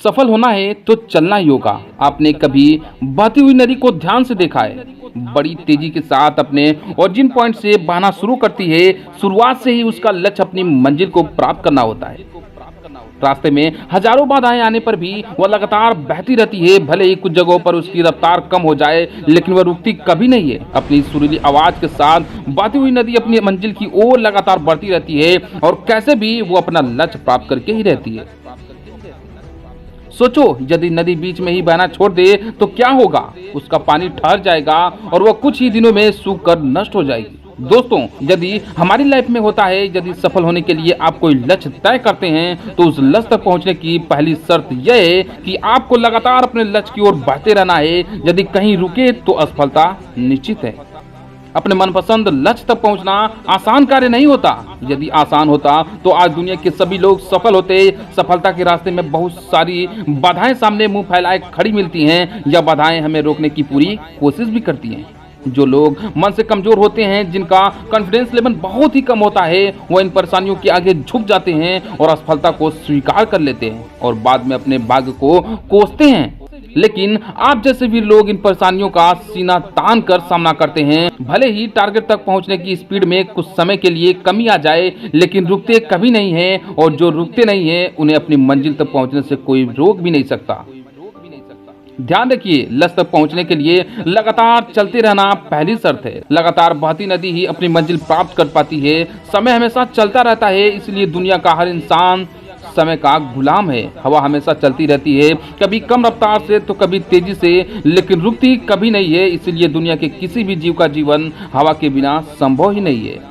सफल होना है तो चलना ही होगा। आपने कभी बहती हुई नदी को ध्यान से देखा है? बड़ी तेजी के साथ अपने ओरिजिन पॉइंट से बहना शुरू करती है। शुरुआत से ही उसका लक्ष्य अपनी मंजिल को प्राप्त करना होता है। रास्ते में हजारों बाधाएं आने पर भी वह लगातार बहती रहती है। भले ही कुछ जगहों पर उसकी रफ्तार कम हो जाए, लेकिन वह रुकती कभी नहीं है। अपनी सुरीली आवाज के साथ बहती हुई नदी अपनी मंजिल की ओर लगातार बढ़ती रहती है और कैसे भी वो अपना लक्ष्य प्राप्त करके ही रहती है। सोचो, यदि नदी बीच में ही बहना छोड़ दे तो क्या होगा? उसका पानी ठहर जाएगा और वह कुछ ही दिनों में सूख कर नष्ट हो जाएगी। दोस्तों, यदि हमारी लाइफ में होता है, यदि सफल होने के लिए आप कोई लक्ष्य तय करते हैं तो उस लक्ष्य तक पहुंचने की पहली शर्त यह है कि आपको लगातार अपने लक्ष्य की ओर बढ़ते रहना है। यदि कहीं रुके तो असफलता निश्चित है। अपने मनपसंद लक्ष्य तक पहुंचना आसान कार्य नहीं होता। यदि आसान होता तो आज दुनिया के सभी लोग सफल होते। सफलता के रास्ते में बहुत सारी बाधाएं सामने मुंह फैलाए खड़ी मिलती हैं। यह बाधाएं हमें रोकने की पूरी कोशिश भी करती हैं। जो लोग मन से कमजोर होते हैं, जिनका कॉन्फिडेंस लेवल बहुत ही कम होता है, वो इन परेशानियों के आगे झुक जाते हैं और असफलता को स्वीकार कर लेते हैं और बाद में अपने भाग्य को कोसते हैं। लेकिन आप जैसे भी लोग इन परेशानियों का सीना तान कर सामना करते हैं। भले ही टारगेट तक पहुंचने की स्पीड में कुछ समय के लिए कमी आ जाए, लेकिन रुकते कभी नहीं हैं और जो रुकते नहीं हैं उन्हें अपनी मंजिल तक पहुंचने से कोई रोक भी नहीं सकता। ध्यान रखिए, लक्ष्य तक पहुंचने के लिए लगातार चलते रहना पहली शर्त है। लगातार बहती नदी ही अपनी मंजिल प्राप्त कर पाती है। समय हमेशा चलता रहता है, इसलिए दुनिया का हर इंसान समय का गुलाम है। हवा हमेशा चलती रहती है, कभी कम रफ्तार से तो कभी तेजी से, लेकिन रुकती कभी नहीं है। इसलिए दुनिया के किसी भी जीव का जीवन हवा के बिना संभव ही नहीं है।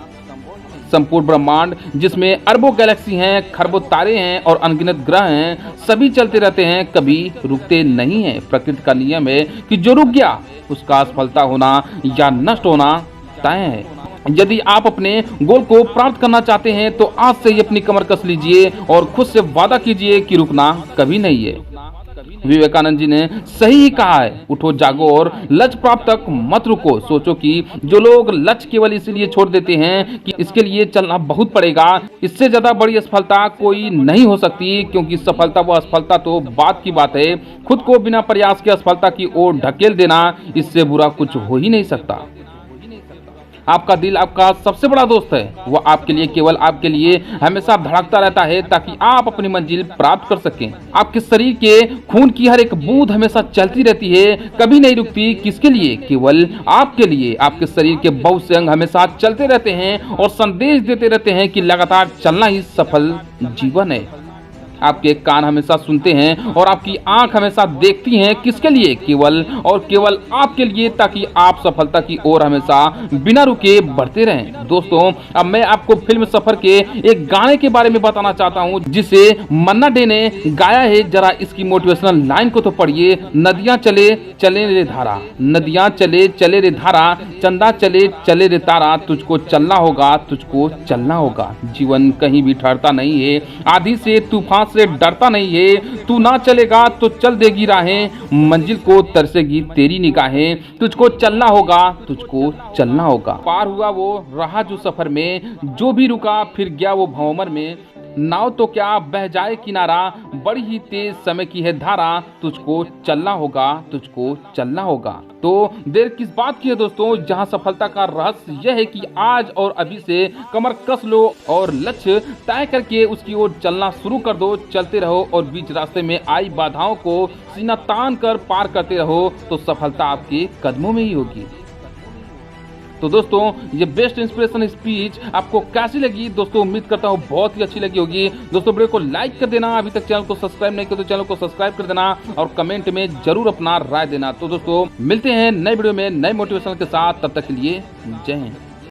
संपूर्ण ब्रह्मांड, जिसमें अरबों गैलेक्सी हैं, खरबों तारे हैं और अनगिनत ग्रह हैं, सभी चलते रहते हैं, कभी रुकते नहीं हैं। प्रकृति का नियम है कि जो रुक गया उसका असफलता होना या नष्ट होना तय है। यदि आप अपने गोल को प्राप्त करना चाहते हैं तो आज से ही अपनी कमर कस लीजिए और खुद से वादा कीजिए कि रुकना कभी नहीं है। विवेकानंद जी ने सही ही कहा है, उठो जागो और लक्ष्य प्राप्त तक मत रुको। सोचो कि जो लोग लक्ष्य केवल इसीलिए छोड़ देते हैं कि इसके लिए चलना बहुत पड़ेगा, इससे ज्यादा बड़ी असफलता कोई नहीं हो सकती। क्योंकि सफलता व असफलता तो बात की बात है, खुद को बिना प्रयास के असफलता की ओर ढकेल देना, इससे बुरा कुछ हो ही नहीं सकता। आपका दिल आपका सबसे बड़ा दोस्त है। वह आपके लिए, केवल आपके लिए हमेशा धड़कता रहता है ताकि आप अपनी मंजिल प्राप्त कर सकें। आपके शरीर के खून की हर एक बूंद हमेशा चलती रहती है, कभी नहीं रुकती। किसके लिए? केवल आपके लिए। आपके शरीर के बहुत से अंग हमेशा चलते रहते हैं और संदेश देते रहते हैं कि लगातार चलना ही सफल जीवन है। आपके कान हमेशा सुनते हैं और आपकी आंख हमेशा देखती हैं। किसके लिए? केवल और केवल आपके लिए, ताकि आप सफलता की ओर हमेशा बिना रुके बढ़ते रहें। दोस्तों, अब मैं आपको फिल्म सफर के एक गाने के बारे में बताना चाहता हूं, जिसे मन्ना डे ने गाया है। जरा इसकी मोटिवेशनल लाइन को तो पढ़िए। नदियां चले चले रे धारा, नदियां चले चले रे धारा, चंदा चले चले रे तारा, तुझको चलना होगा, तुझको चलना होगा। जीवन कहीं भी ठहरता नहीं है, आधी से तूफान से डरता नहीं है। तू ना चलेगा तो चल देगी राहें, मंजिल को तरसेगी तेरी निगाहें। तुझको चलना होगा, तुझको चलना होगा। पार हुआ वो रहा जो सफर में, जो भी रुका फिर गया वो भंवर में। नाव तो क्या बह जाए किनारा, बड़ी ही तेज समय की है धारा। तुझको चलना होगा, तुझको चलना होगा। तो देर किस बात की है दोस्तों, जहां सफलता का रहस्य यह है कि आज और अभी से कमर कस लो और लक्ष्य तय करके उसकी ओर चलना शुरू कर दो। चलते रहो और बीच रास्ते में आई बाधाओं को सीना तान कर पार करते रहो, तो सफलता आपके कदमों में ही होगी। तो दोस्तों, ये बेस्ट इंस्पिरेशन स्पीच आपको कैसी लगी? दोस्तों, उम्मीद करता हूँ बहुत ही अच्छी लगी होगी। दोस्तों, वीडियो को लाइक कर देना, अभी तक चैनल को सब्सक्राइब नहीं किया तो चैनल को सब्सक्राइब कर देना और कमेंट में जरूर अपना राय देना। तो दोस्तों, मिलते हैं नए वीडियो में नए मोटिवेशन के साथ, तब तक के लिए जय हिंद।